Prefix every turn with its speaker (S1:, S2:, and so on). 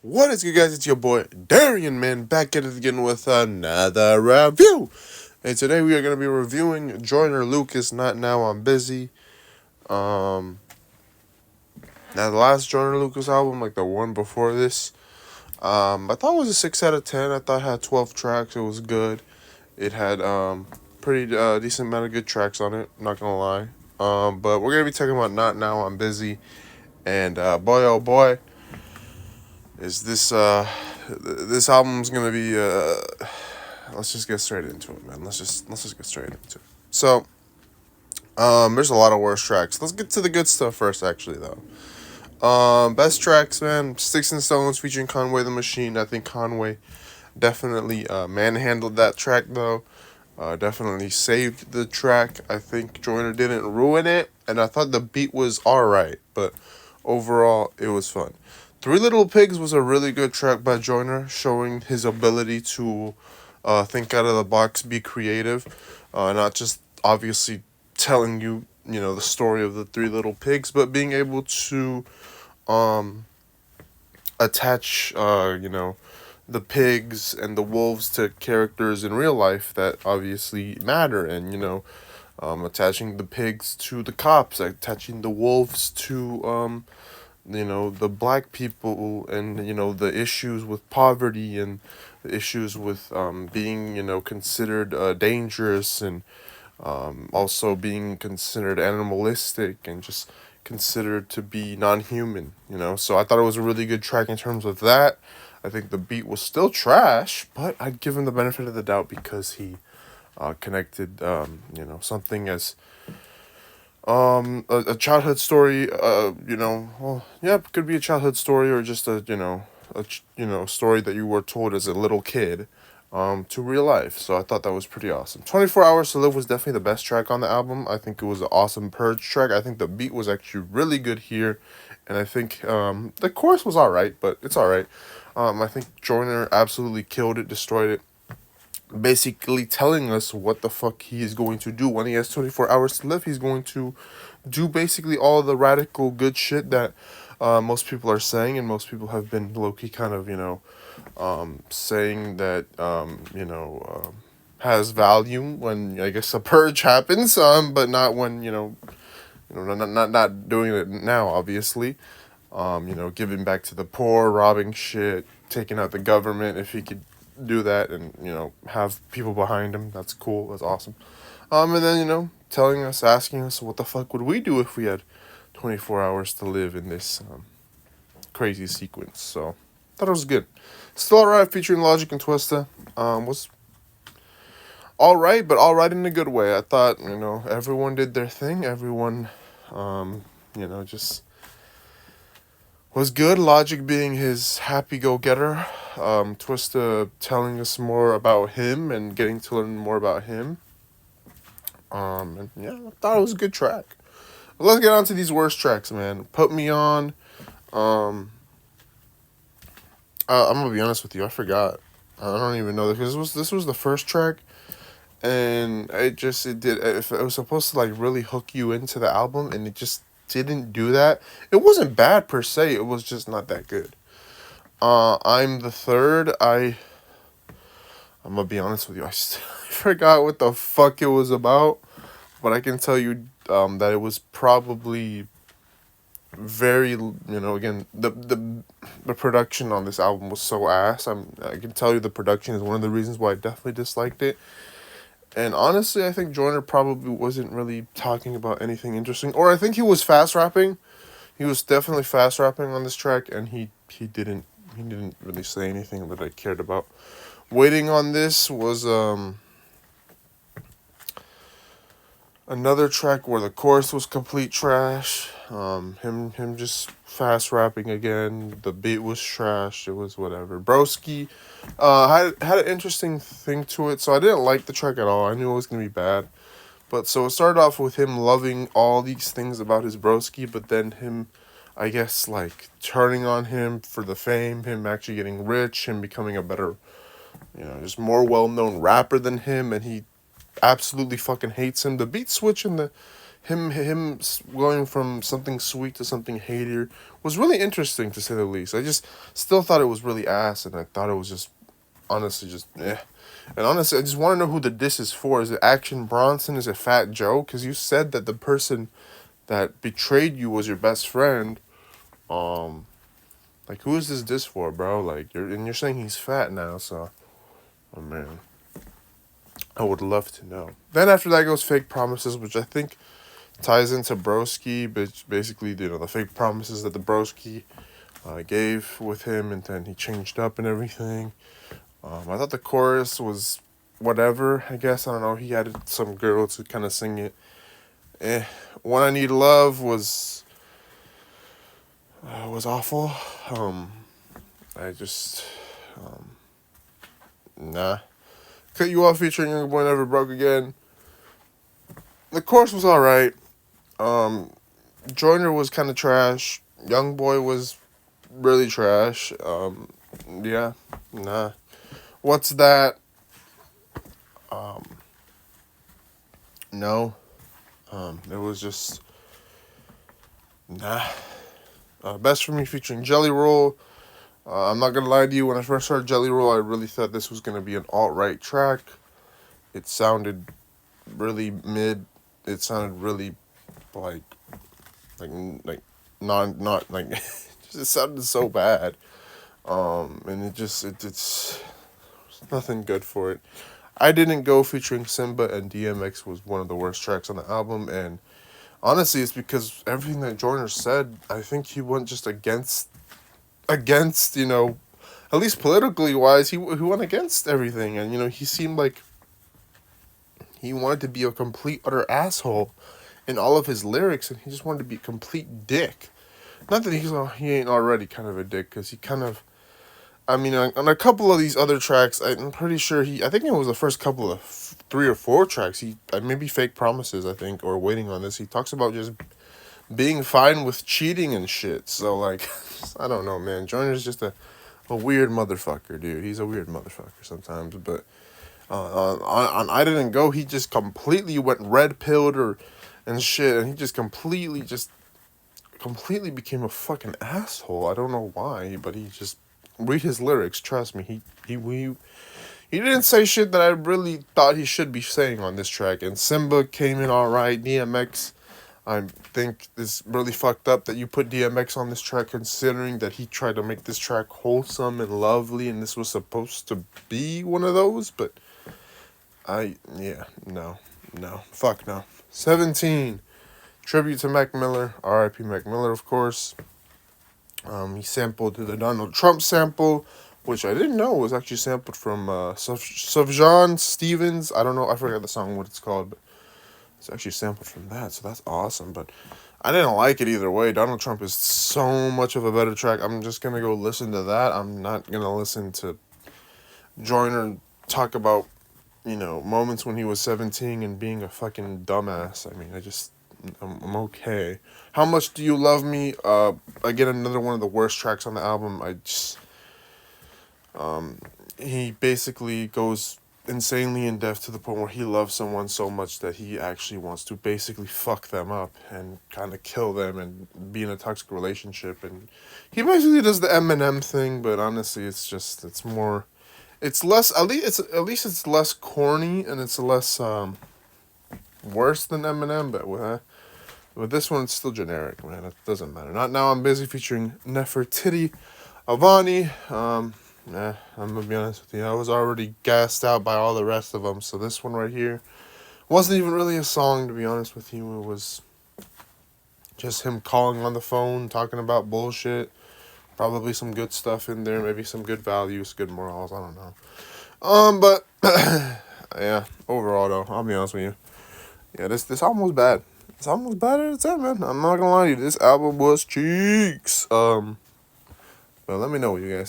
S1: What is good, guys? It's your boy Darian, man, back at it again with another review. And today we are going to be reviewing Joyner Lucas. Not Now, I'm Busy. Um, Now the last Joyner Lucas album, like the one before this, I thought it was a 6 out of 10. I thought it had 12 tracks. It was good. It had pretty decent amount of good tracks on it. Not gonna lie. But we're gonna be talking about Not Now, I'm Busy, and boy oh boy, is this album's gonna be let's just get straight into it, man. Let's just get straight into it. So, there's a lot of worse tracks. Let's get to the good stuff first, actually, though. Best tracks, man. Sticks and Stones featuring Conway the Machine. I think Conway definitely manhandled that track, though. Definitely saved the track. I think Joyner didn't ruin it, and I thought the beat was alright, but overall, it was fun. Three Little Pigs was a really good track by Joyner, showing his ability to think out of the box, be creative, not just obviously telling you, the story of the Three Little Pigs, but being able to um, attach, the pigs and the wolves to characters in real life that obviously matter, and attaching the pigs to the cops, attaching the wolves to the black people, and the issues with poverty, and the issues with being considered dangerous, and also being considered animalistic, and just considered to be non-human. So I thought it was a really good track in terms of that. I think the beat was still trash, but I'd give him the benefit of the doubt because he connected something as a childhood story, well, yeah, it could be a childhood story, or just story that you were told as a little kid, to real life. So I thought that was pretty awesome. 24 Hours to Live was definitely the best track on the album. I think it was an awesome purge track. I think the beat was actually really good here, and I think the chorus was alright, but it's alright. I think Joyner absolutely killed it, destroyed it, basically telling us what the fuck he is going to do when he has 24 hours to live. He's going to do basically all the radical good shit that most people are saying, and most people have been low-key kind of, saying that, has value when, I guess, a purge happens, but not when, not doing it now, obviously. Giving back to the poor, robbing shit, taking out the government. If he could do that and, have people behind him, that's cool. That's awesome. And then, telling us, asking us, what the fuck would we do if we had 24 hours to live in this crazy sequence. So, thought it was good. Still alright, featuring Logic and Twista. Was alright, but alright in a good way. I thought, everyone did their thing. Everyone, just was good. Logic being his happy-go-getter. Twista telling us more about him and getting to learn more about him. And yeah, I thought it was a good track. But let's get on to these worst tracks, man. Put Me On. I'm gonna be honest with you, I forgot. I don't even know, because this was the first track, and it did. If it was supposed to like really hook you into the album, and it just didn't do that. It wasn't bad per se. It was just not that good. I'm the Third. I'm gonna be honest with you. I still forgot what the fuck it was about, but I can tell you that it was probably very, again, the production on this album was so ass. I can tell you the production is one of the reasons why I definitely disliked it. And honestly, I think Joyner probably wasn't really talking about anything interesting, or I think he was fast rapping. He was definitely fast rapping on this track, and he didn't really say anything that I cared about. Waiting on This was another track where the chorus was complete trash. Him just fast rapping again. The beat was trash. It was whatever. Broski had an interesting thing to it, so I didn't like the track at all. I knew it was gonna be bad. But so it started off with him loving all these things about his broski, but then him, I guess, like turning on him for the fame, him actually getting rich, him becoming a better, just more well-known rapper than him, and he absolutely fucking hates him. The beat switch in going from something sweet to something hater was really interesting, to say the least. I just still thought it was really ass, and I thought it was just honestly just eh. And honestly, I just want to know who the diss is for. Is it Action Bronson? Is it Fat Joe? Because you said that the person that betrayed you was your best friend. Um, like, who is this diss for, bro? Like, you're saying he's fat now, so oh man, I would love to know. Then after that goes Fake Promises, which I think ties into Broski, but basically, the fake promises that the Broski gave with him, and then he changed up and everything. I thought the chorus was whatever, I guess. I don't know. He added some girl to kind of sing it. When I Need Love was awful. I just, nah. Cut You Off featuring Young Boy Never Broke Again. The chorus was alright. Joyner was kind of trash. Young Boy was really trash. Yeah, nah. What's That? No. It was just, nah. Best For Me featuring Jelly Roll. I'm not gonna lie to you, when I first heard Jelly Roll, I really thought this was gonna be an alt-right track. It sounded really mid. It sounded really like not like it sounded so bad. And it's nothing good for it. I Didn't Go featuring Simba and DMX was one of the worst tracks on the album, and honestly, it's because everything that Joyner said, I think he went just against, at least politically wise, he went against everything, and he seemed like he wanted to be a complete utter asshole in all of his lyrics, and he just wanted to be a complete dick. Not that he ain't already kind of a dick, because he kind of, I mean, on a couple of these other tracks, I'm pretty sure I think it was the first couple of 3 or 4 tracks, maybe Fake Promises, I think, or Waiting on This, he talks about just being fine with cheating and shit. So, like, I don't know, man. Joyner's just a weird motherfucker, dude. He's a weird motherfucker sometimes, but on I Didn't Go, he just completely went red-pilled and shit, and he just completely became a fucking asshole. I don't know why, but he just, read his lyrics, trust me, he didn't say shit that I really thought he should be saying on this track. And Simba came in alright. DMX, I think it's really fucked up that you put DMX on this track, considering that he tried to make this track wholesome and lovely, and this was supposed to be one of those, but no, fuck no. 17, tribute to Mac Miller, R.I.P. Mac Miller, of course. He sampled the Donald Trump sample, which I didn't know was actually sampled from Sufjan Stevens. I don't know, I forgot the song, what it's called, but it's actually sampled from that, so that's awesome. But I didn't like it either way. Donald Trump is so much of a better track. I'm just going to go listen to that. I'm not going to listen to Joyner talk about, moments when he was 17 and being a fucking dumbass. I mean, I'm okay. How Much Do You Love Me? Again, another one of the worst tracks on the album. He basically goes insanely in depth to the point where he loves someone so much that he actually wants to basically fuck them up and kind of kill them and be in a toxic relationship. And he basically does the Eminem thing, but honestly, it's less, at least it's less corny, and it's less worse than Eminem, but with this one, it's still generic, man. It doesn't matter. Not Now I'm Busy featuring Nefertiti Avani. I'm gonna be honest with you, I was already gassed out by all the rest of them, so this one right here wasn't even really a song, to be honest with you. It was just him calling on the phone, talking about bullshit. Probably some good stuff in there, maybe some good values, good morals, I don't know. But yeah, overall though, I'll be honest with you. Yeah, this album was bad. It's almost bad at the time, man. I'm not gonna lie to you, this album was cheeks. But let me know what you guys